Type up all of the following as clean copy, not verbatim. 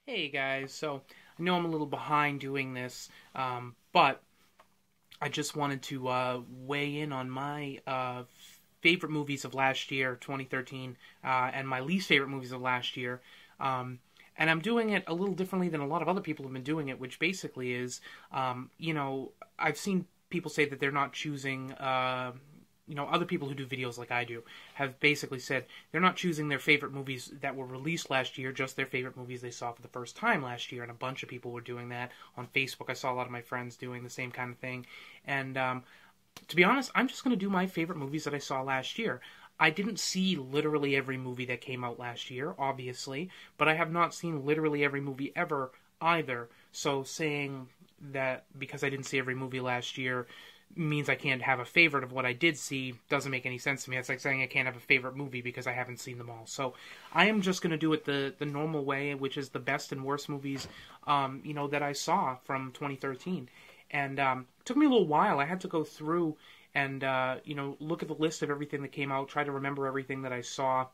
Hey guys, so I know I'm a little behind doing this, but I just wanted to weigh in on my favorite movies of last year, 2013, and my least favorite movies of last year. And I'm doing it a little differently than a lot of other people have been doing it, which basically is, I've seen people say that they're not choosing other people who do videos like I do have basically said they're not choosing their favorite movies that were released last year, just their favorite movies they saw for the first time last year. And a bunch of people were doing that on Facebook. I saw a lot of my friends doing the same kind of thing. And to be honest, I'm just going to do my favorite movies that I saw last year. I didn't see literally every movie that came out last year, obviously, but I have not seen literally every movie ever either. So saying that because I didn't see every movie last year means I can't have a favorite of what I did see doesn't make any sense to me. It's like saying I can't have a favorite movie because I haven't seen them all. So I am just going to do it the normal way, which is the best and worst movies, that I saw from 2013. And it took me a little while. I had to go through and, look at the list of everything that came out, try to remember everything that I saw.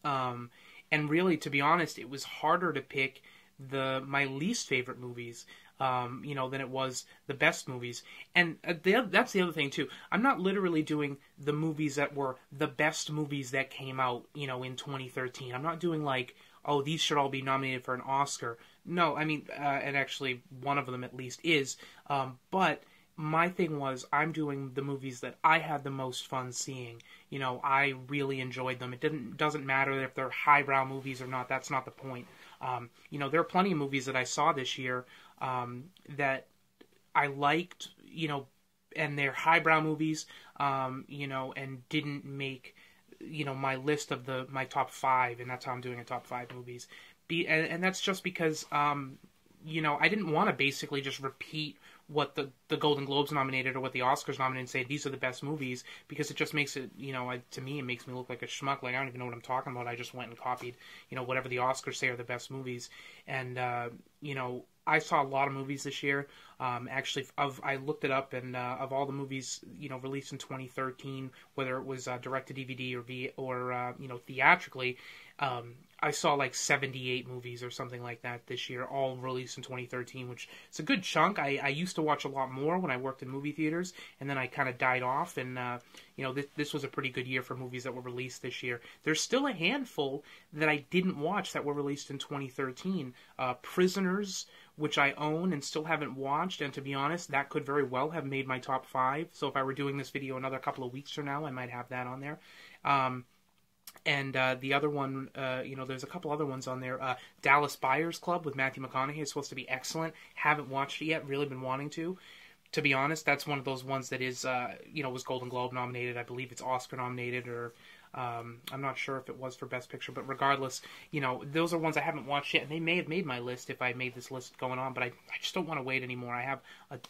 And really, to be honest, it was harder to pick my least favorite movies, than it was the best movies. And that's the other thing, too. I'm not literally doing the movies that were the best movies that came out, in 2013. I'm not doing like, oh, these should all be nominated for an Oscar. No, I mean, and actually one of them at least is. But my thing was, I'm doing the movies that I had the most fun seeing. I really enjoyed them. It doesn't matter if they're highbrow movies or not. That's not the point. There are plenty of movies that I saw this year that I liked, and they're highbrow movies, and didn't make, my list of my top five, and that's how I'm doing a top five movies. And that's just because, I didn't want to basically just repeat what the Golden Globes nominated or what the Oscars nominated and say these are the best movies, because it just makes it, to me, it makes me look like a schmuck. Like, I don't even know what I'm talking about. I just went and copied, whatever the Oscars say are the best movies. And, I saw a lot of movies this year. Actually, I looked it up, and of all the movies, released in 2013, whether it was direct to DVD or theatrically, I saw like 78 movies or something like that this year, all released in 2013, which is a good chunk. I used to watch a lot more when I worked in movie theaters, and then I kind of died off, and this was a pretty good year for movies that were released this year. There's still a handful that I didn't watch that were released in 2013. Prisoners, which I own and still haven't watched, and to be honest, that could very well have made my top five. So if I were doing this video another couple of weeks from now, I might have that on there. And the other one, there's a couple other ones on there. Dallas Buyers Club with Matthew McConaughey is supposed to be excellent. Haven't watched it yet. Really been wanting to. To be honest, that's one of those ones that is, was Golden Globe nominated. I believe it's Oscar nominated, or I'm not sure if it was for Best Picture. But regardless, those are ones I haven't watched yet, and they may have made my list if I made this list going on. But I just don't want to wait anymore. I have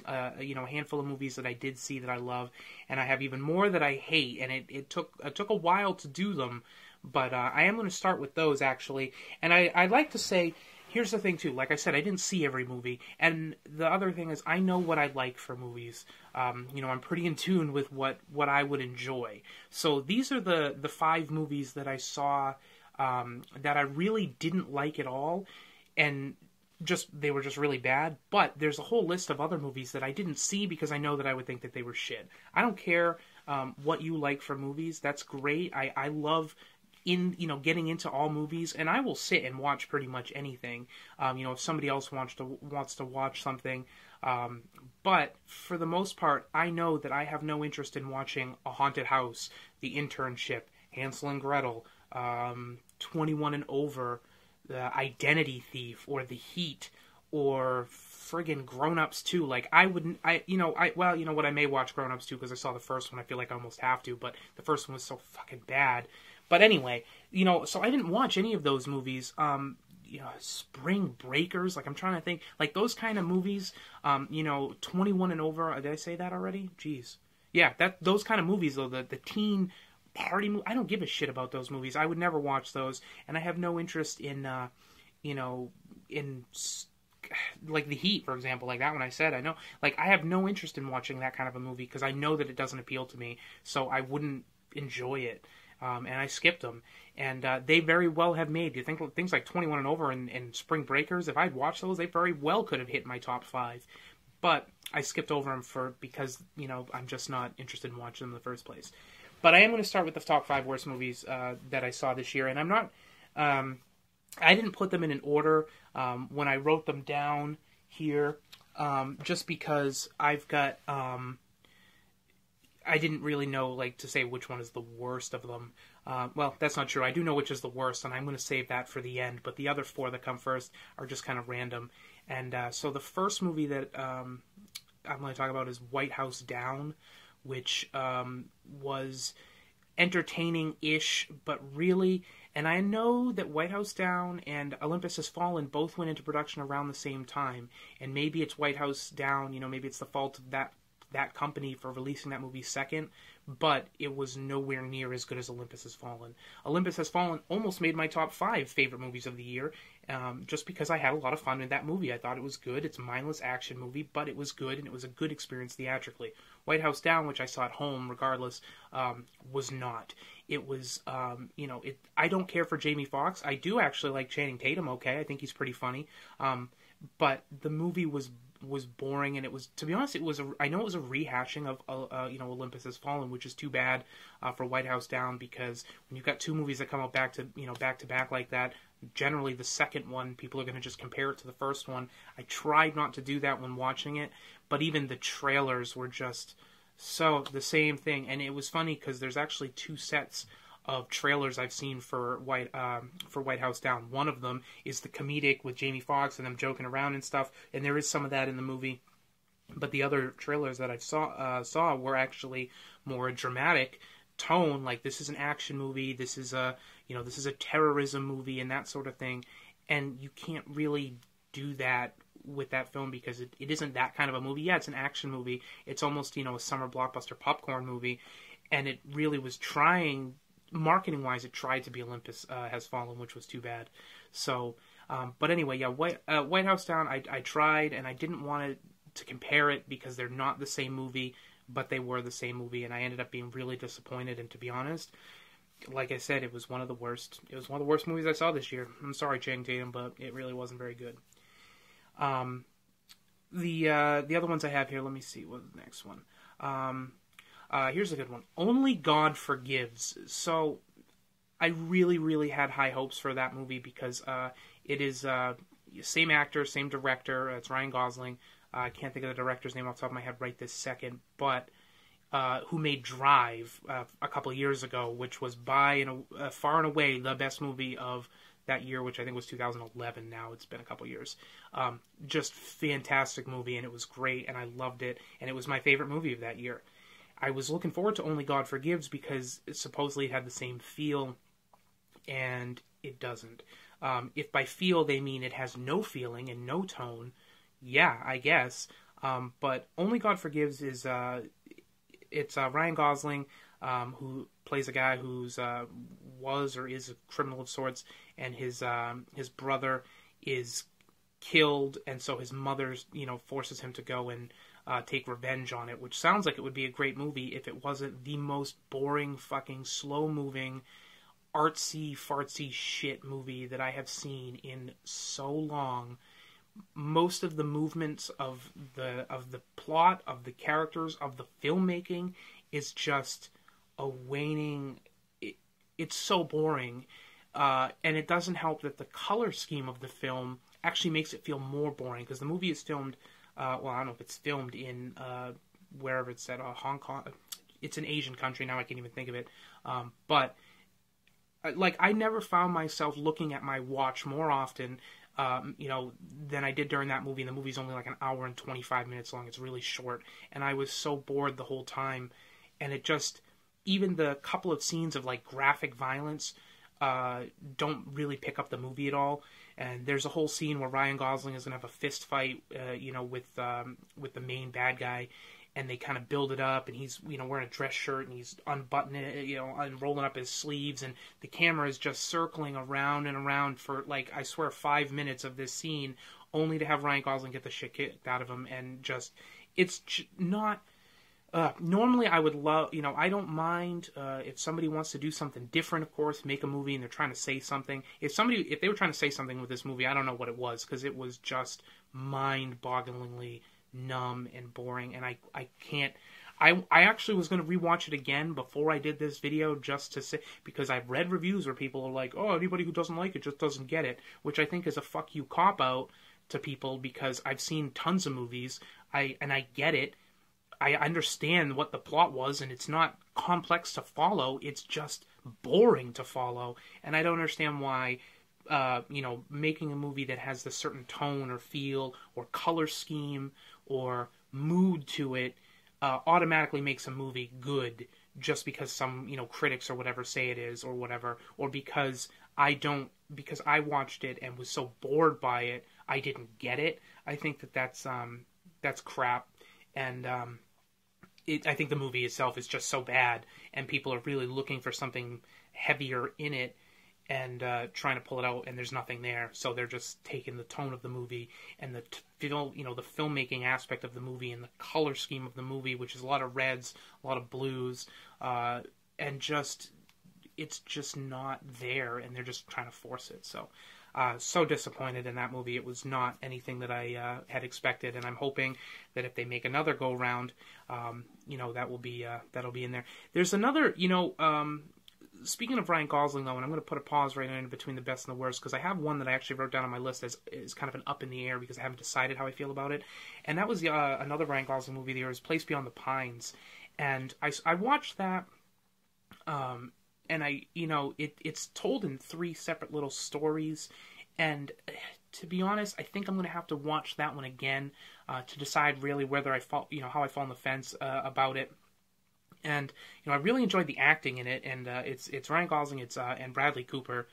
a handful of movies that I did see that I love, and I have even more that I hate. And it took a while to do them. But I am going to start with those, actually. And I'd like to say, here's the thing, too. Like I said, I didn't see every movie. And the other thing is, I know what I like for movies. I'm pretty in tune with what I would enjoy. So these are the five movies that I saw that I really didn't like at all. And they were just really bad. But there's a whole list of other movies that I didn't see because I know that I would think that they were shit. I don't care what you like for movies. That's great. I love getting into all movies, and I will sit and watch pretty much anything. If somebody else wants to watch something, but for the most part, I know that I have no interest in watching A Haunted House, The Internship, Hansel and Gretel, 21 and Over, The Identity Thief, or The Heat, or friggin' Grown Ups 2. Like, I may watch Grown Ups 2 because I saw the first one. I feel like I almost have to, but the first one was so fucking bad. But anyway, so I didn't watch any of those movies. Spring Breakers, like, I'm trying to think, like, those kind of movies, 21 and Over, did I say that already? Jeez. Yeah, those kind of movies, though, the teen party movie, I don't give a shit about those movies. I would never watch those, and I have no interest in, like, The Heat, for example, like that one I said, I know, like, I have no interest in watching that kind of a movie, because I know that it doesn't appeal to me, so I wouldn't enjoy it. and I skipped them. And they very well have made. You think things like 21 and Over and Spring Breakers, if I'd watched those, they very well could have hit my top 5. But I skipped over them because, I'm just not interested in watching them in the first place. But I am going to start with the top 5 worst movies that I saw this year. And I'm not... I didn't put them in an order when I wrote them down here, just because I've got... I didn't really know, to say which one is the worst of them. Well, that's not true. I do know which is the worst, and I'm going to save that for the end. But the other 4 that come first are just kind of random. And so the first movie that I'm going to talk about is White House Down, which was entertaining-ish, but really... And I know that White House Down and Olympus Has Fallen both went into production around the same time. And maybe it's White House Down, maybe it's the fault of that company for releasing that movie second, but it was nowhere near as good as Olympus Has Fallen. Olympus Has Fallen almost made my top 5 favorite movies of the year, just because I had a lot of fun in that movie. I thought it was good. It's a mindless action movie, but it was good, and it was a good experience theatrically. White House Down, which I saw at home regardless, was not. It was, I don't care for Jamie Foxx. I do actually like Channing Tatum, okay? I think he's pretty funny. But the movie was boring, and it was, to be honest, I know it was a rehashing of Olympus Has Fallen, which is too bad for White House Down, because when you've got 2 movies that come out back to back like that, generally the second one people are going to just compare it to the first one. I tried not to do that when watching it, but even the trailers were just so the same thing. And it was funny because there's actually 2 sets of trailers I've seen for White House Down. One of them is the comedic with Jamie Foxx and them joking around and stuff, and there is some of that in the movie. But the other trailers that I saw were actually more dramatic tone. Like, this is an action movie, this is a terrorism movie and that sort of thing. And you can't really do that with that film because it isn't that kind of a movie. Yeah, it's an action movie. It's almost, a summer blockbuster popcorn movie, and it really was trying. Marketing-wise, it tried to be Olympus Has Fallen, which was too bad. So, but anyway, yeah, White House Down, I tried, and I didn't want to compare it because they're not the same movie, but they were the same movie, and I ended up being really disappointed. And to be honest, like I said, it was one of the worst. It was one of the worst movies I saw this year. I'm sorry, Channing Tatum, but it really wasn't very good. The other ones I have here, let me see, what's the next one? Here's a good one. Only God Forgives. So, I really, really had high hopes for that movie because it is same actor, same director. It's Ryan Gosling. I can't think of the director's name off the top of my head right this second, but who made Drive a couple of years ago, which was by far and away the best movie of that year, which I think was 2011 now. It's been a couple of years. Just fantastic movie, and it was great, and I loved it, and it was my favorite movie of that year. I was looking forward to Only God Forgives because supposedly it had the same feel, and it doesn't. If by feel they mean it has no feeling and no tone, yeah, I guess. But Only God Forgives is it's Ryan Gosling, who plays a guy who's was or is a criminal of sorts, and his brother is killed, and so his mother forces him to go and take revenge on it, which sounds like it would be a great movie if it wasn't the most boring, fucking, slow-moving, artsy-fartsy shit movie that I have seen in so long. Most of the movements of the plot, of the characters, of the filmmaking is just a waning... It's so boring, and it doesn't help that the color scheme of the film actually makes it feel more boring, because the movie is filmed... I don't know if it's filmed in wherever it's set, Hong Kong. It's an Asian country now. I can't even think of it. But I never found myself looking at my watch more often, than I did during that movie. And the movie's only like an hour and 25 minutes long. It's really short, and I was so bored the whole time. And it just, even the couple of scenes of graphic violence don't really pick up the movie at all. And there's a whole scene where Ryan Gosling is going to have a fist fight, with the main bad guy, and they kind of build it up, and he's, wearing a dress shirt, and he's unbuttoning it, and rolling up his sleeves, and the camera is just circling around and around for, I swear, 5 minutes of this scene, only to have Ryan Gosling get the shit kicked out of him, and just, it's not... Normally, I would love, I don't mind if somebody wants to do something different, of course, make a movie and they're trying to say something. If they were trying to say something with this movie, I don't know what it was, because it was just mind-bogglingly numb and boring, and I can't. I actually was going to rewatch it again before I did this video, just to say, because I've read reviews where people are like, oh, anybody who doesn't like it just doesn't get it, which I think is a fuck you cop-out to people, because I've seen tons of movies, and I get it. I understand what the plot was, and it's not complex to follow. It's just boring to follow, and I don't understand why, making a movie that has this certain tone or feel or color scheme or mood to it automatically makes a movie good just because some, critics or whatever say it is or whatever, or because I watched it and was so bored by it, I didn't get it. I think that's crap, and I think the movie itself is just so bad, and people are really looking for something heavier in it and trying to pull it out, and there's nothing there. So they're just taking the tone of the movie and the the filmmaking aspect of the movie and the color scheme of the movie, which is a lot of reds, a lot of blues, and it's just not there, and they're just trying to force it. So disappointed in that movie. It was not anything that I had expected, and I'm hoping that if they make another go round, that'll be in there. There's another, speaking of Ryan Gosling though, and I'm going to put a pause right in between the best and the worst, because I have one that I actually wrote down on my list as is kind of an up in the air because I haven't decided how I feel about it, and that was another Ryan Gosling movie. There was Place Beyond the Pines, and I watched that. And it's told in 3 separate little stories, and to be honest, I think I'm going to have to watch that one again to decide really whether I fall, how I fall on the fence about it. And I really enjoyed the acting in it, and it's Ryan Gosling, and Bradley Cooper,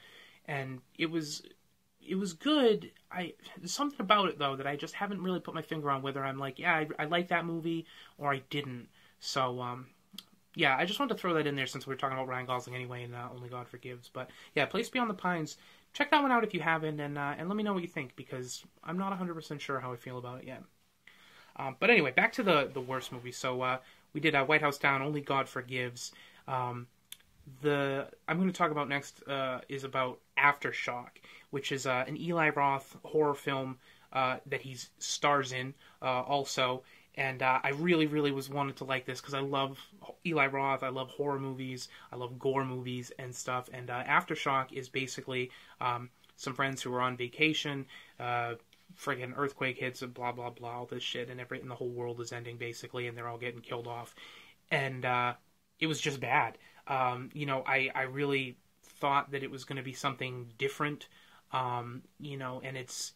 and it was good. There's something about it though that I just haven't really put my finger on whether I'm like, yeah, I like that movie or I didn't. So yeah, I just wanted to throw that in there since we were talking about Ryan Gosling anyway, and Only God Forgives. But yeah, Place Beyond the Pines. Check that one out if you haven't, and let me know what you think, because I'm not 100% sure how I feel about it yet. But anyway, back to the worst movie. So we did White House Down, Only God Forgives. I'm going to talk about next is about Aftershock, which is an Eli Roth horror film that he stars in also. And I really, really was wanted to like this because I love Eli Roth, I love horror movies, I love gore movies and stuff. And Aftershock is basically some friends who are on vacation, friggin' earthquake hits and blah, blah, blah, all this shit, and the whole world is ending basically, and they're all getting killed off. And it was just bad. I really thought that it was going to be something different, and it's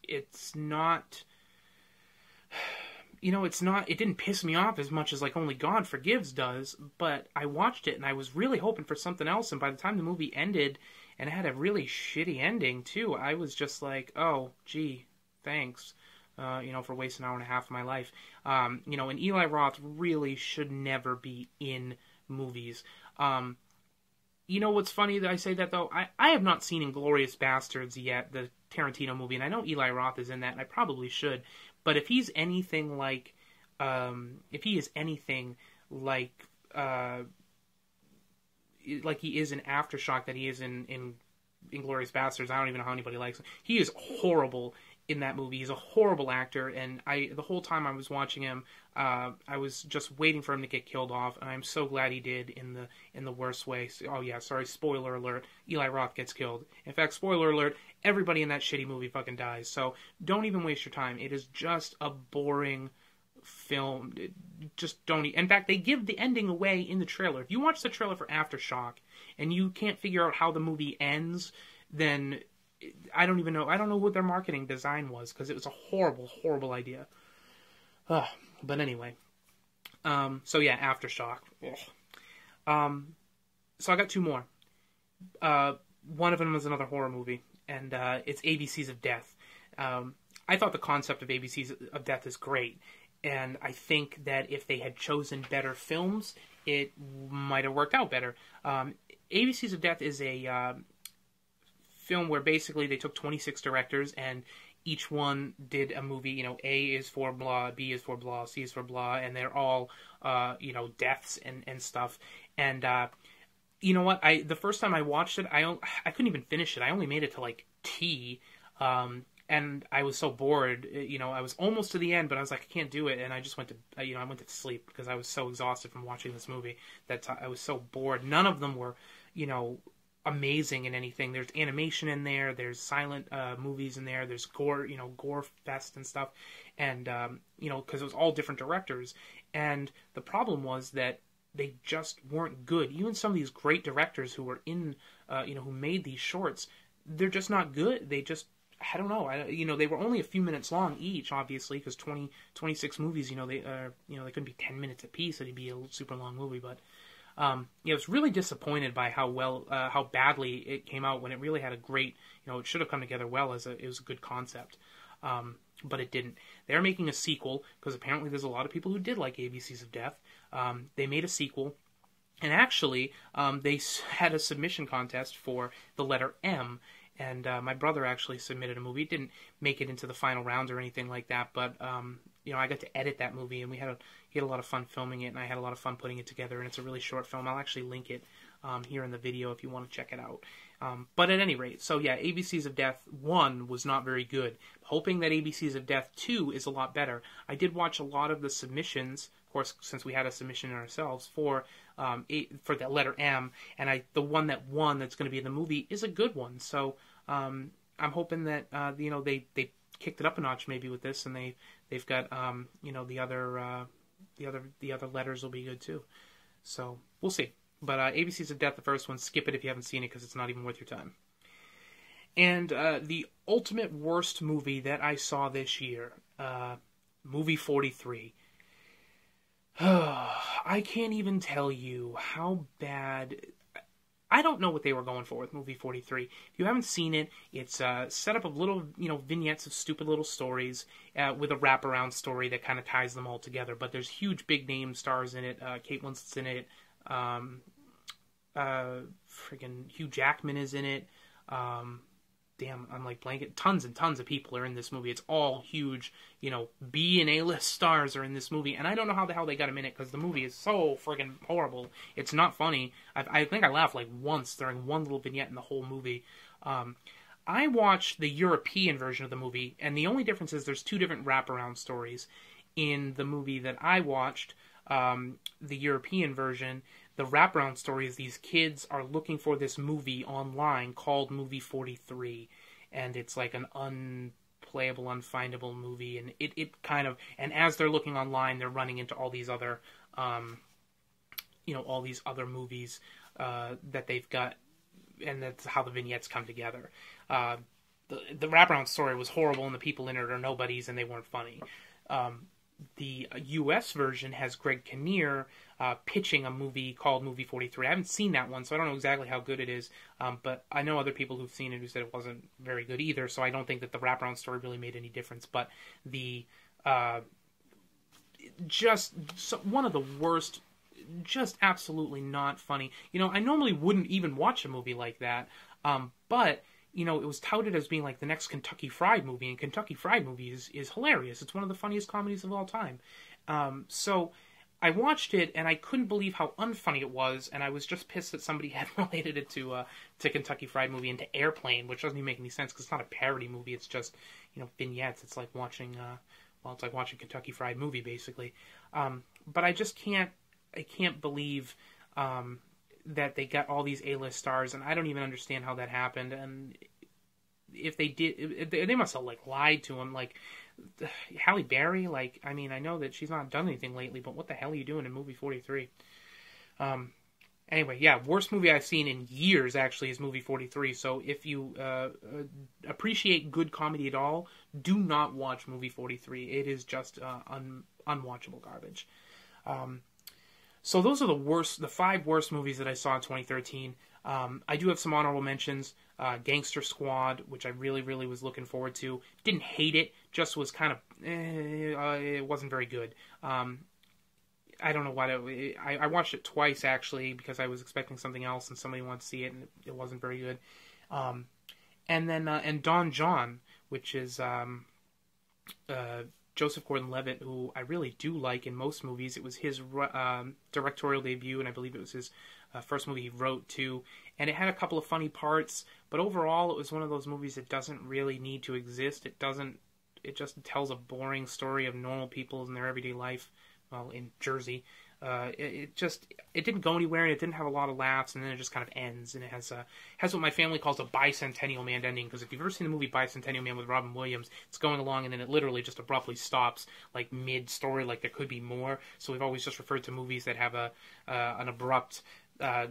not... it didn't piss me off as much as like Only God Forgives does, but I watched it and I was really hoping for something else, and by the time the movie ended, and it had a really shitty ending too, I was just like, oh, gee, thanks, for wasting an hour and a half of my life. And Eli Roth really should never be in movies. What's funny that I say that though? I have not seen Inglourious Bastards yet, the Tarantino movie, and I know Eli Roth is in that, and I probably should. But if he's anything like, he is in Aftershock, that he is in Inglourious Bastards, I don't even know how anybody likes him. He is horrible in that movie. He's a horrible actor, and the whole time I was watching him, I was just waiting for him to get killed off, and I'm so glad he did in the worst way. So, oh yeah, sorry, spoiler alert, Eli Roth gets killed. In fact, spoiler alert, everybody in that shitty movie fucking dies, so don't even waste your time. It is just a boring film. Just don't... In fact, they give the ending away in the trailer. If you watch the trailer for Aftershock, and you can't figure out how the movie ends, then... I don't even know. I don't know what their marketing design was, because it was a horrible, horrible idea. But anyway. So yeah, Aftershock. So I got 2 more. One of them was another horror movie, and it's ABCs of Death. I thought the concept of ABCs of Death is great, and I think that if they had chosen better films, it might have worked out better. ABCs of Death is a... film where basically they took 26 directors and each one did a movie. You know, A is for blah, B is for blah, C is for blah, and they're all you know, deaths and stuff. And you know what? The first time I watched it, I couldn't even finish it. I only made it to like T. And I was so bored, you know, I was almost to the end, but I was like, I can't do it, and I just went to, you know, I went to sleep because I was so exhausted from watching this movie that I was so bored. None of them were, you know, amazing in anything. There's animation in there, there's silent movies in there, there's gore, you know, gore fest and stuff, and, you know, because it was all different directors, and the problem was that they just weren't good. Even some of these great directors who were in, you know, who made these shorts, they're just not good. They just, I don't know. You know, they were only a few minutes long each, obviously, because 26 movies, you know, they couldn't be 10 minutes apiece. It'd be a super long movie. But yeah, I was really disappointed by how badly it came out when it really had a great, you know, it should have come together well it was a good concept. But it didn't. They're making a sequel because apparently there's a lot of people who did like ABCs of Death. They made a sequel. And actually, they had a submission contest for the letter M. And my brother actually submitted a movie. It didn't make it into the final round or anything like that, but you know, I got to edit that movie, and he had a lot of fun filming it, and I had a lot of fun putting it together. And it's a really short film. I'll actually link it here in the video if you want to check it out. But at any rate, so yeah, ABCs of Death 1 was not very good. Hoping that ABCs of Death 2 is a lot better. I did watch a lot of the submissions, of course, since we had a submission ourselves for the letter M, and the one that won that's going to be in the movie is a good one. So I'm hoping that you know, they kicked it up a notch maybe with this, and they've got you know, the other letters will be good too. So we'll see. But ABCs of Death, the first one, skip it if you haven't seen it because it's not even worth your time. And the ultimate worst movie that I saw this year, movie 43. I can't even tell you how bad. I don't know what they were going for with movie 43. If you haven't seen it, it's a setup of little, you know, vignettes of stupid little stories with a wraparound story that kind of ties them all together. But there's huge big name stars in it. Kate Winslet's in it. Friggin' Hugh Jackman is in it. Damn, I'm like blanket. Tons and tons of people are in this movie. It's all huge, you know, B and A-list stars are in this movie. And I don't know how the hell they got them in it because the movie is so friggin' horrible. It's not funny. I think I laughed like once during one little vignette in the whole movie. I watched the European version of the movie, and the only difference is there's two different wraparound stories. In the movie that I watched, the European version, the wraparound story is these kids are looking for this movie online called Movie 43, and it's like an unplayable, unfindable movie, and it kind of, and as they're looking online, they're running into all these other, you know, all these other movies that they've got, and that's how the vignettes come together. The wraparound story was horrible, and the people in it are nobodies, and they weren't funny. The U.S. version has Greg Kinnear pitching a movie called Movie 43. I haven't seen that one, so I don't know exactly how good it is, but I know other people who've seen it who said it wasn't very good either, so I don't think that the wraparound story really made any difference. But the one of the worst, just absolutely not funny. You know, I normally wouldn't even watch a movie like that, but you know, it was touted as being like the next Kentucky Fried Movie, and Kentucky Fried Movie is hilarious. It's one of the funniest comedies of all time. So I watched it, and I couldn't believe how unfunny it was, and I was just pissed that somebody had related it to Kentucky Fried Movie and to Airplane, which doesn't even make any sense because it's not a parody movie. It's just, you know, vignettes. It's like watching, it's like watching Kentucky Fried Movie, basically. But I just can't believe that they got all these A-list stars, and I don't even understand how that happened. And if they did, they must have like lied to him. Like Halle Berry, like, I mean, I know that she's not done anything lately, but what the hell are you doing in movie 43? Anyway, yeah, worst movie I've seen in years actually is movie 43. So if you appreciate good comedy at all, do not watch movie 43. It is just unwatchable garbage. So those are the 5 worst movies that I saw in 2013. I do have some honorable mentions. Gangster Squad, which I really, really was looking forward to. Didn't hate it, just was kind of, it wasn't very good. I don't know why. I watched it twice, actually, because I was expecting something else, and somebody wanted to see it, and it wasn't very good. And then Don John, which is Joseph Gordon-Levitt, who I really do like in most movies. It was his directorial debut, and I believe it was his first movie he wrote too. And it had a couple of funny parts, but overall, it was one of those movies that doesn't really need to exist. It just tells a boring story of normal people in their everyday life, well, in Jersey. It didn't go anywhere, and it didn't have a lot of laughs, and then it just kind of ends, and it has what my family calls a Bicentennial Man ending, because if you've ever seen the movie Bicentennial Man with Robin Williams, it's going along, and then it literally just abruptly stops, like mid-story, like there could be more. So we've always just referred to movies that have an abrupt,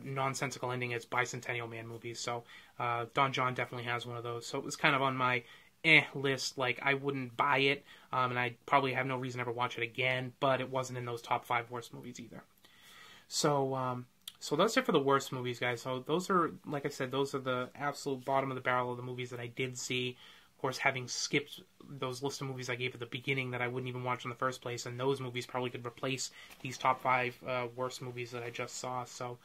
nonsensical ending as Bicentennial Man movies. So Don John definitely has one of those. So it was kind of on my list. Like, I wouldn't buy it, and I probably have no reason to ever watch it again, but it wasn't in those top 5 worst movies either. So that's it for the worst movies, guys. So those are, like I said, those are the absolute bottom of the barrel of the movies that I did see. Of course, having skipped those list of movies I gave at the beginning that I wouldn't even watch in the first place, and those movies probably could replace these top 5 worst movies that I just saw. So,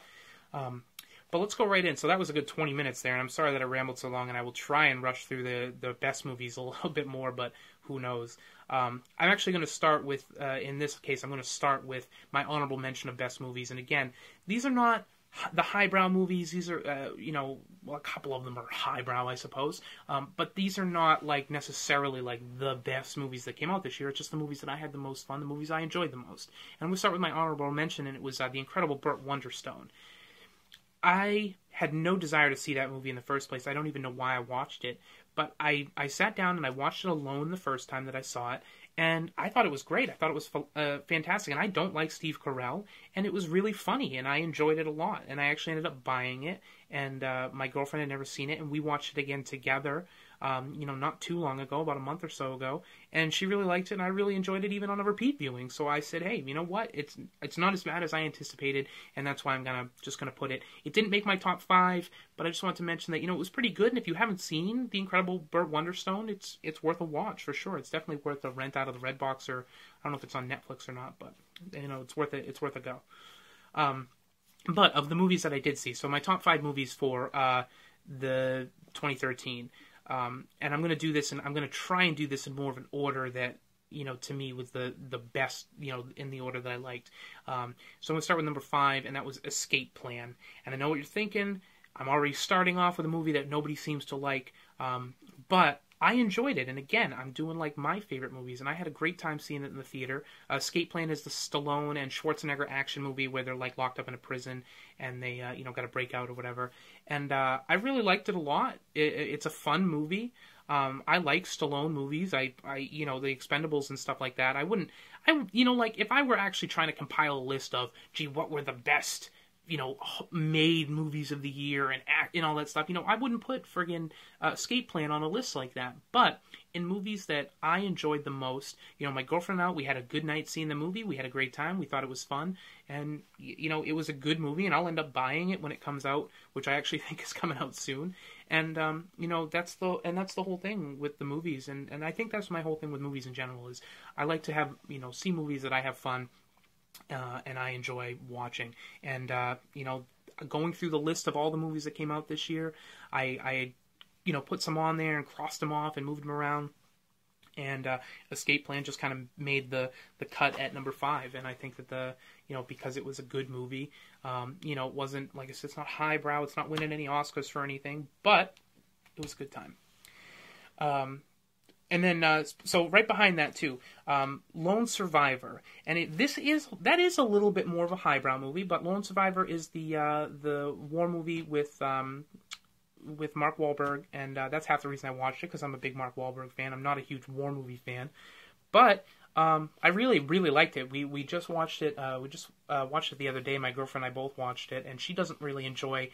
but let's go right in. So that was a good 20 minutes there, and I'm sorry that I rambled so long, and I will try and rush through the best movies a little bit more, but who knows. I'm actually going to start with, in this case, I'm going to start with my honorable mention of best movies. And again, these are not the highbrow movies. These are, well, a couple of them are highbrow, I suppose. But these are not, like, necessarily, like, the best movies that came out this year. It's just the movies that I had the most fun, the movies I enjoyed the most. And I'm going to start with my honorable mention, and it was The Incredible Burt Wonderstone. I had no desire to see that movie in the first place. I don't even know why I watched it. But I sat down and I watched it alone the first time that I saw it. And I thought it was great. I thought it was fantastic. And I don't like Steve Carell. And it was really funny. And I enjoyed it a lot. And I actually ended up buying it. And my girlfriend had never seen it. And we watched it again together, not too long ago, about a month or so ago. And she really liked it. And I really enjoyed it even on a repeat viewing. So I said, hey, you know what? It's not as bad as I anticipated. And that's why I'm just going to put it. It didn't make my top 5. But I just wanted to mention that, it was pretty good. And if you haven't seen The Incredible Burt Wonderstone, it's worth a watch for sure. It's definitely worth a rent out of the Redbox, or I don't know if it's on Netflix or not, but it's worth it. It's worth a go. But of the movies that I did see, so my top 5 movies for the 2013, and I'm going to do this, and I'm going to try and do this in more of an order that to me was the best, in the order that I liked. So I'm going to start with number 5, and that was Escape Plan. And I know what you're thinking. I'm already starting off with a movie that nobody seems to like, but I enjoyed it. And again, I'm doing like my favorite movies, and I had a great time seeing it in the theater. Escape Plan is the Stallone and Schwarzenegger action movie where they're like locked up in a prison and they got to break out or whatever. And I really liked it a lot. It's a fun movie. I like Stallone movies. I the Expendables and stuff like that. Like if I were actually trying to compile a list of, what were the best made movies of the year and all that stuff, I wouldn't put friggin' Escape Plan on a list like that. But in movies that I enjoyed the most, my girlfriend and I, we had a good night seeing the movie. We had a great time. We thought it was fun. And, it was a good movie, and I'll end up buying it when it comes out, which I actually think is coming out soon. And, that's the whole thing with the movies. And I think that's my whole thing with movies in general is I like to have, see movies that I have fun and I enjoy watching. And, going through the list of all the movies that came out this year, I put some on there and crossed them off and moved them around. And Escape Plan just kind of made the cut at number 5. And I think that because it was a good movie, it wasn't, like I said, it's not highbrow, it's not winning any Oscars for anything, but it was a good time. And then, so right behind that too, Lone Survivor, and that is a little bit more of a highbrow movie, but Lone Survivor is the war movie with Mark Wahlberg, and that's half the reason I watched it, because I'm a big Mark Wahlberg fan. I'm not a huge war movie fan, but I really, really liked it. We just watched it. We just watched it the other day. My girlfriend and I both watched it, and she doesn't really enjoy.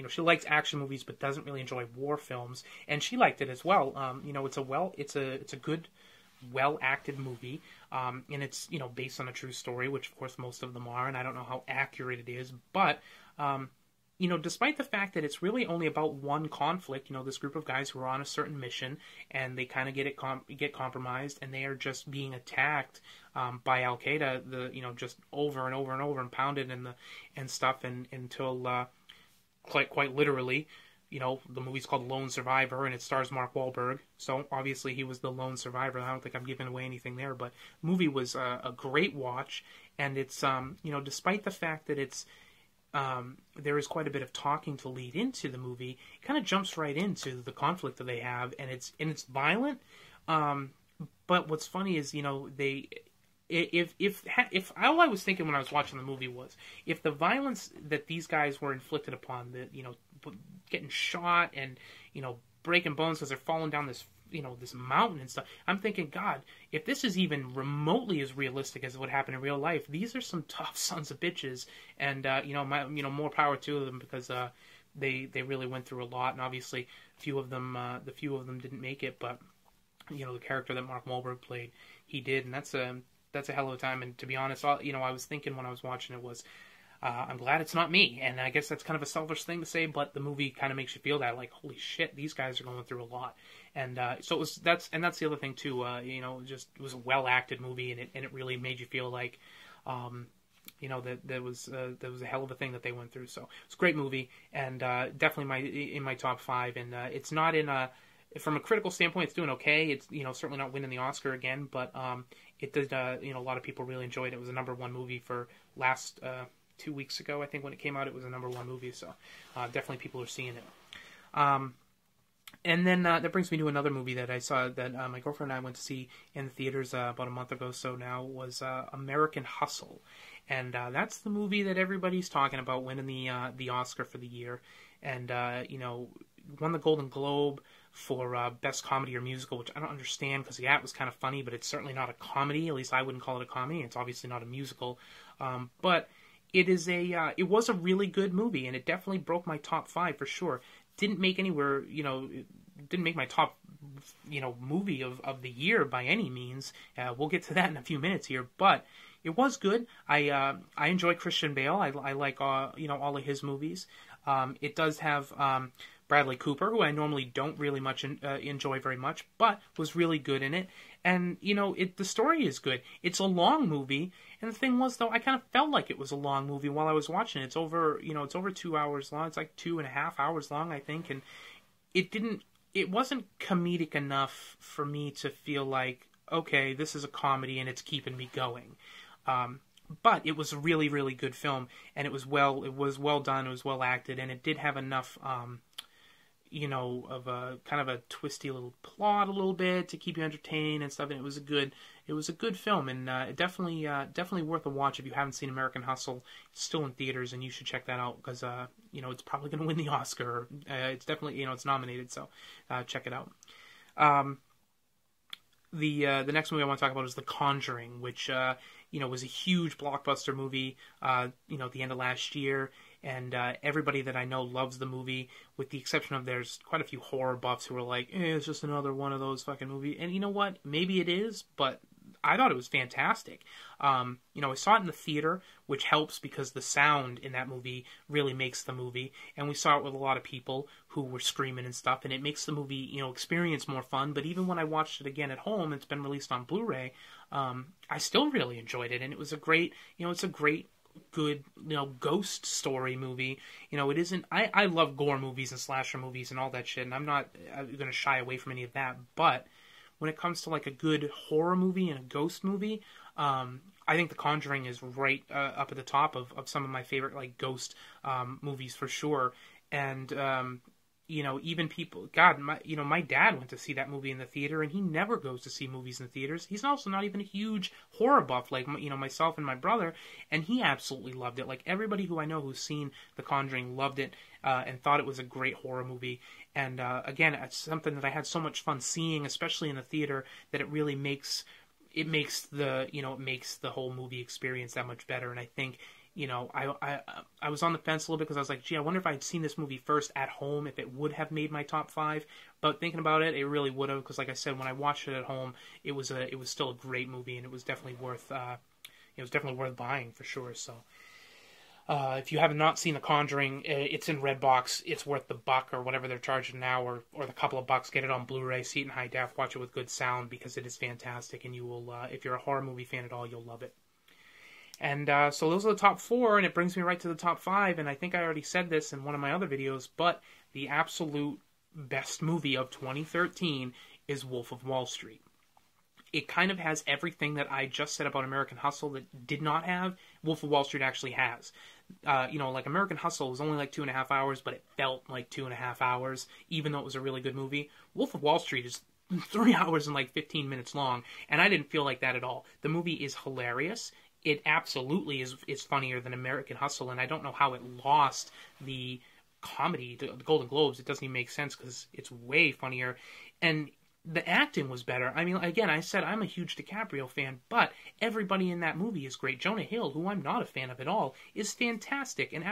She likes action movies, but doesn't really enjoy war films, and she liked it as well. It's a good, well acted movie, and it's based on a true story, which of course most of them are, and I don't know how accurate it is, but despite the fact that it's really only about one conflict, this group of guys who are on a certain mission, and they kind of get compromised, and they are just being attacked by Al Qaeda, just over and over and over, and pounded and stuff, and until quite literally, the movie's called Lone Survivor, and it stars Mark Wahlberg. So obviously he was the lone survivor. I don't think I'm giving away anything there, but the movie was a great watch, and it's despite the fact that it's there is quite a bit of talking to lead into the movie, it kind of jumps right into the conflict that they have, and it's violent. But what's funny is if all I was thinking when I was watching the movie was, if the violence that these guys were inflicted upon, getting shot and breaking bones because they're falling down this this mountain and stuff, I'm thinking, God, if this is even remotely as realistic as what happened in real life, these are some tough sons of bitches, and more power to them, because they really went through a lot, and obviously the few of them didn't make it, but the character that Mark Wahlberg played, he did, and that's a hell of a time. And to be honest, I was thinking when I was watching it was, I'm glad it's not me. And I guess that's kind of a selfish thing to say, but the movie kind of makes you feel that, like, holy shit, these guys are going through a lot. And so that's the other thing too. It was a well acted movie, and it really made you feel like, that there was a hell of a thing that they went through. So it's a great movie, and definitely in my top 5. And it's not from a critical standpoint, it's doing okay. It's certainly not winning the Oscar again, but it did. A lot of people really enjoyed it. It was a #1 movie for last 2 weeks ago, I think, when it came out. It was a #1 movie, so definitely people are seeing it. And then that brings me to another movie that I saw that my girlfriend and I went to see in the theaters about a month ago. So now was American Hustle, and that's the movie that everybody's talking about winning the Oscar for the year, and won the Golden Globe for Best Comedy or Musical, which I don't understand, because it was kind of funny, but it's certainly not a comedy. At least I wouldn't call it a comedy. It's obviously not a musical, but it was a really good movie, and it definitely broke my top 5 for sure. Didn't make anywhere, didn't make my top, movie of the year by any means. We'll get to that in a few minutes here, but it was good. I enjoy Christian Bale. I like all of his movies. It does have Bradley Cooper, who I normally don't really much enjoy very much, but was really good in it. And the story is good. It's a long movie, and the thing was, though, I kind of felt like it was a long movie while I was watching it. It's over 2 hours long. It's like 2.5 hours long, I think, and it wasn't comedic enough for me to feel like, okay, this is a comedy and it's keeping me going. But it was a really, really good film, and it was well done, it was well acted, and it did have enough, of a kind of a twisty little plot a little bit to keep you entertained and stuff. And it was a good film, and definitely worth a watch if you haven't seen American Hustle. It's still in theaters, and you should check that out, because it's probably going to win the Oscar. It's definitely it's nominated, so check it out. The next movie I want to talk about is The Conjuring, which was a huge blockbuster movie at the end of last year, and everybody that I know loves the movie, with the exception of there's quite a few horror buffs who are like, it's just another one of those fucking movies. And you know what? Maybe it is, but I thought it was fantastic. I saw it in the theater, which helps because the sound in that movie really makes the movie. And we saw it with a lot of people who were screaming and stuff, and it makes the movie, experience more fun. But even when I watched it again at home, it's been released on Blu-ray, I still really enjoyed it. And it was a great, good, ghost story movie. It isn't, I love gore movies and slasher movies and all that shit, and I'm not going to shy away from any of that. But when it comes to like a good horror movie and a ghost movie, I think The Conjuring is right up at the top of some of my favorite like ghost movies for sure. And even people, God, my dad went to see that movie in the theater, and he never goes to see movies in the theaters. He's also not even a huge horror buff like myself and my brother, and he absolutely loved it. Like everybody who I know who's seen The Conjuring loved it and thought it was a great horror movie. And again, it's something that I had so much fun seeing, especially in the theater, that it really makes the whole movie experience that much better. And I think, I was on the fence a little bit, because I was like, gee, I wonder if I'd seen this movie first at home, if it would have made my top 5. But thinking about it, it really would have, because like I said, when I watched it at home, it was still a great movie, and it was definitely worth buying for sure. So if you have not seen The Conjuring, it's in Redbox. It's worth the $1 or whatever they're charging now, or the couple of bucks. Get it on Blu-ray, see it in high def, watch it with good sound, because it is fantastic, and you will, if you're a horror movie fan at all, you'll love it. And so those are the top 4, and it brings me right to the top 5. And I think I already said this in one of my other videos, but the absolute best movie of 2013 is Wolf of Wall Street. It kind of has everything that I just said about American Hustle that did not have, Wolf of Wall Street actually has. Like American Hustle was only like 2.5 hours, but it felt like 2.5 hours, even though it was a really good movie. Wolf of Wall Street is 3 hours and like 15 minutes long, and I didn't feel like that at all. The movie is hilarious. It absolutely is funnier than American Hustle, and I don't know how it lost the comedy, the Golden Globes. It doesn't even make sense because it's way funnier, and the acting was better. I mean, again, I said I'm a huge DiCaprio fan, but everybody in that movie is great. Jonah Hill, who I'm not a fan of at all, is fantastic, and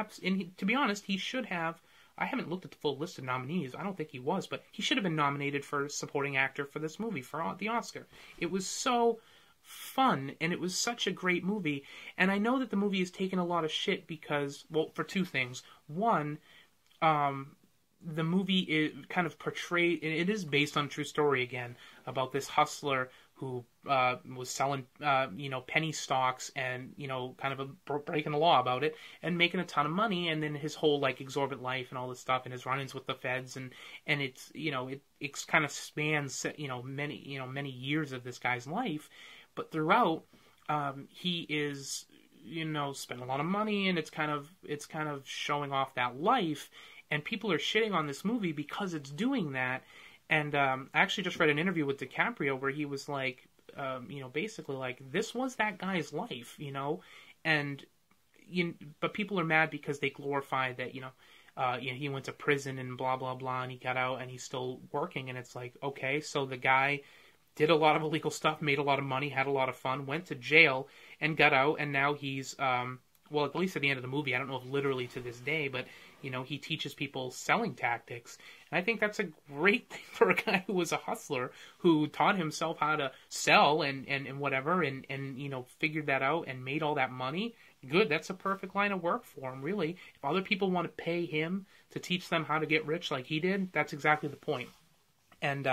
to be honest, he should have. I haven't looked at the full list of nominees. I don't think he was, but he should have been nominated for supporting actor for this movie, for the Oscar. It was so fun, and it was such a great movie. And I know that the movie has taken a lot of shit because, well, for two things. One, the movie is kind of portrayed, and it is based on a true story again, about this hustler who was selling, penny stocks and, kind of breaking the law about it and making a ton of money, and then his whole, like, exorbitant life and all this stuff and his run-ins with the feds, and it's, it kind of spans, many years of this guy's life, but throughout, he is, spending a lot of money, and it's kind of showing off that life, and people are shitting on this movie because it's doing that. And I actually just read an interview with DiCaprio where he was like, basically like, this was that guy's life, and but people are mad because they glorify that, he went to prison and blah blah blah, and he got out and he's still working, and it's like, okay, so the guy did a lot of illegal stuff, made a lot of money, had a lot of fun, went to jail and got out, and now he's well, at least at the end of the movie, I don't know if literally to this day, but he teaches people selling tactics. And I think that's a great thing for a guy who was a hustler, who taught himself how to sell and whatever, and figured that out and made all that money. Good, that's a perfect line of work for him, really. If other people want to pay him to teach them how to get rich like he did, that's exactly the point. And,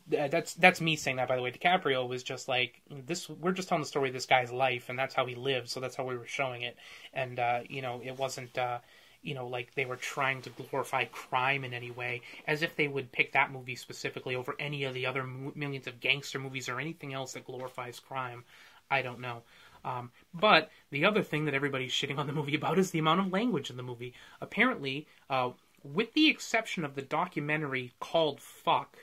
that's me saying that, by the way. DiCaprio was just like, we're just telling the story of this guy's life, and that's how he lived, so that's how we were showing it. And, it wasn't, like they were trying to glorify crime in any way, as if they would pick that movie specifically over any of the other millions of gangster movies or anything else that glorifies crime. I don't know. But the other thing that everybody's shitting on the movie about is the amount of language in the movie. Apparently, with the exception of the documentary called Fuck,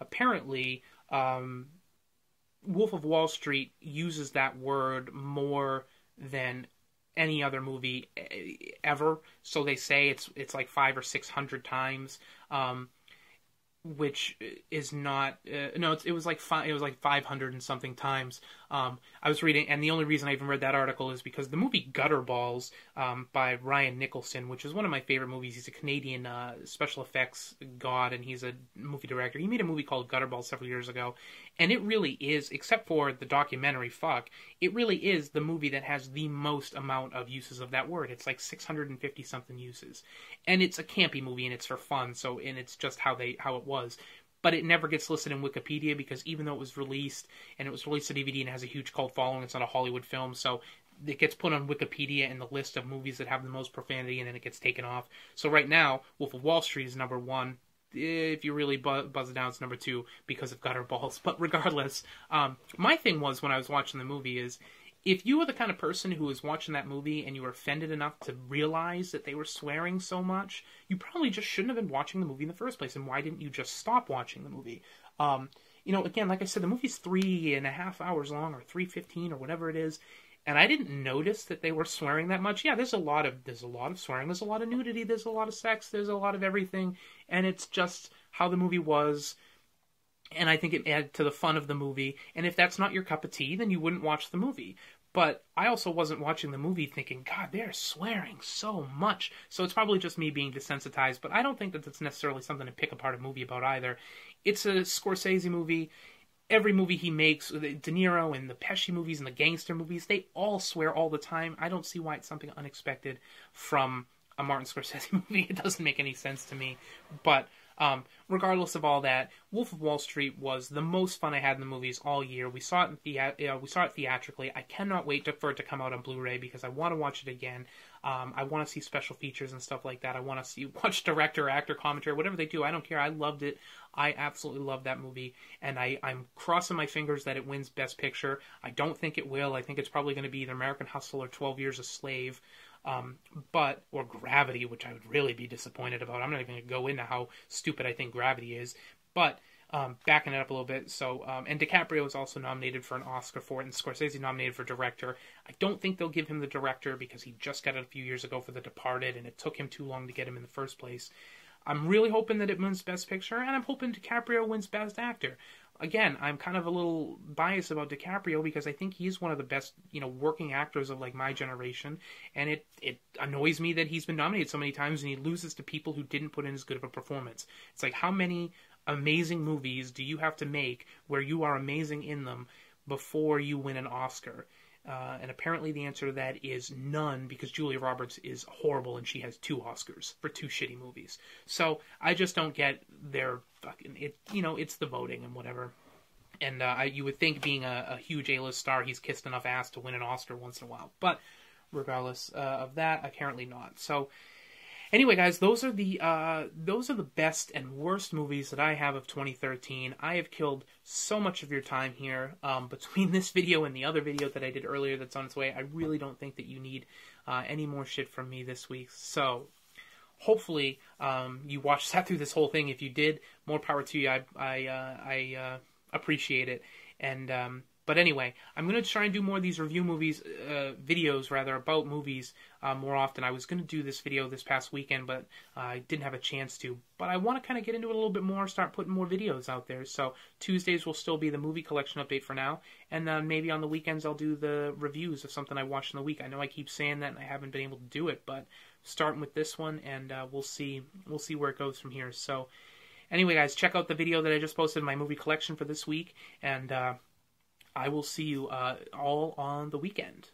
apparently, Wolf of Wall Street uses that word more than any other movie ever. So they say it's like 500 or 600 times, which is not no. It was like 500 and something times. I was reading, and the only reason I even read that article is because the movie Gutterballs by Ryan Nicholson, which is one of my favorite movies. He's a Canadian special effects god, and he's a movie director. He made a movie called Gutterballs several years ago, and it really is, except for the documentary Fuck, it really is the movie that has the most amount of uses of that word. It's like 650 something uses, and it's a campy movie, and it's for fun. So, and it's just how it was. But it never gets listed in Wikipedia because even though it was released, and it was released to DVD and has a huge cult following, it's not a Hollywood film, so it gets put on Wikipedia in the list of movies that have the most profanity, and then it gets taken off. So right now, Wolf of Wall Street is number 1. If you really buzz it down, it's number 2 because of Gutterballs. But regardless, my thing was when I was watching the movie is, if you were the kind of person who was watching that movie and you were offended enough to realize that they were swearing so much, you probably just shouldn't have been watching the movie in the first place. And why didn't you just stop watching the movie? Again, like I said, the movie's 3.5 hours long, or 3:15, or whatever it is. And I didn't notice that they were swearing that much. Yeah, there's a lot of swearing, there's a lot of nudity, there's a lot of sex, there's a lot of everything. And it's just how the movie was. And I think it added to the fun of the movie. And if that's not your cup of tea, then you wouldn't watch the movie. But I also wasn't watching the movie thinking, God, they're swearing so much. So it's probably just me being desensitized. But I don't think that that's necessarily something to pick apart a movie about either. It's a Scorsese movie. Every movie he makes, De Niro and the Pesci movies and the gangster movies, they all swear all the time. I don't see why it's something unexpected from a Martin Scorsese movie. It doesn't make any sense to me. But Regardless of all that, Wolf of Wall Street was the most fun I had in the movies all year. We saw it theatrically. I cannot wait for it to come out on Blu-ray because I want to watch it again. I want to see special features and stuff like that. I want to watch director, actor, commentary, whatever they do. I don't care. I loved it. I absolutely love that movie, and I'm crossing my fingers that it wins Best Picture. I don't think it will. I think it's probably going to be either American Hustle or 12 Years a Slave, or Gravity, which I would really be disappointed about. I'm not even going to go into how stupid I think Gravity is, but backing it up a little bit. So, and DiCaprio was also nominated for an Oscar for it, and Scorsese nominated for director. I don't think they'll give him the director because he just got it a few years ago for The Departed, and it took him too long to get him in the first place. I'm really hoping that it wins Best Picture, and I'm hoping DiCaprio wins Best Actor. Again, I'm kind of a little biased about DiCaprio because I think he's one of the best, working actors of like my generation, and it annoys me that he's been nominated so many times and he loses to people who didn't put in as good of a performance. It's like, how many amazing movies do you have to make where you are amazing in them before you win an Oscar? And apparently the answer to that is none, because Julia Roberts is horrible and she has 2 Oscars for 2 shitty movies. So I just don't get their fucking, it's the voting and whatever. And you would think being a huge A-list star, he's kissed enough ass to win an Oscar once in a while. But regardless of that, apparently not. So anyway, guys, those are the best and worst movies that I have of 2013. I have killed so much of your time here between this video and the other video that I did earlier that's on its way. I really don't think that you need any more shit from me this week. So hopefully you sat through this whole thing. If you did, more power to you. I appreciate it. And but anyway, I'm going to try and do more of these videos about movies more often. I was going to do this video this past weekend, but I didn't have a chance to. But I want to kind of get into it a little bit more, start putting more videos out there. So Tuesdays will still be the movie collection update for now. And then maybe on the weekends I'll do the reviews of something I watched in the week. I know I keep saying that and I haven't been able to do it, but starting with this one, and we'll see where it goes from here. So anyway, guys, check out the video that I just posted in my movie collection for this week, and I will see you all on the weekend.